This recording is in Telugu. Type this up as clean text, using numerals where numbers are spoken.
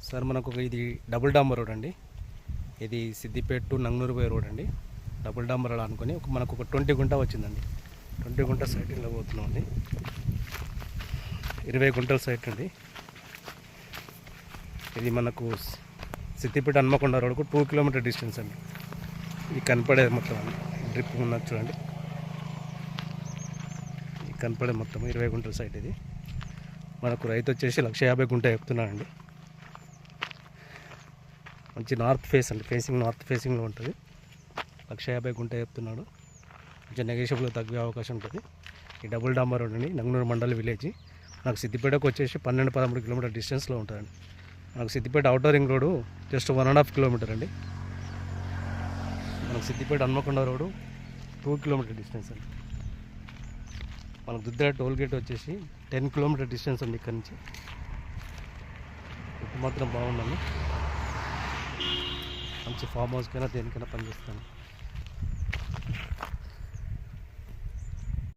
సార్ మనకు ఇది డబుల్ డాంబర్ రోడ్ అండి. ఇది సిద్దిపేట టు నంగనూరు పోయే రోడ్ అండి. డబుల్ డాంబర్ రోడ్ అనుకుని మనకు ఒక 20 గుంట వచ్చిందండి. 20 గుంట సైట్లో పోతున్నాం అండి. 20 గుంటల సైట్ అండి. ఇది మనకు సిద్దిపేట హన్మకొండ రోడ్కు 2 కిలోమీటర్ డిస్టెన్స్ అండి. ఇది కనపడేది మొత్తం అండి. డ్రిప్ ఉన్నది చూడండి. ఇది కనపడే మొత్తం 20 గుంటల సైట్. ఇది మనకు రైతు వచ్చేసి 150 గుంట చెప్తున్నానండి. మంచి నార్త్ ఫేస్ అండి. నార్త్ ఫేసింగ్లో ఉంటుంది. 150 గుంట చెప్తున్నాడు. కొంచెం నెగోషియబుల్గా తగ్గే అవకాశం ఉంటుంది. ఈ డబుల్ డాంబర్ రోడ్ అండి. నంగనూరు మండల్ విలేజ్. నాకు సిద్దిపేటకు వచ్చేసి 12-13 కిలోమీటర్ డిస్టెన్స్లో ఉంటుందండి. మనకు Siddipet outer ring road just 1.5 kilometre అండి. మనకు Siddipet Hanamkonda road 2 kilometre distance అండి. మనకు దుద్దిర టోల్ గేట్ వచ్చేసి 10 కిలోమీటర్ డిస్టెన్స్ అండి ఇక్కడ నుంచి. ఇప్పుడు మాత్రం బాగుందండి. మంచి ఫామ్ హౌస్కైనా దేనికైనా పనిచేస్తాను.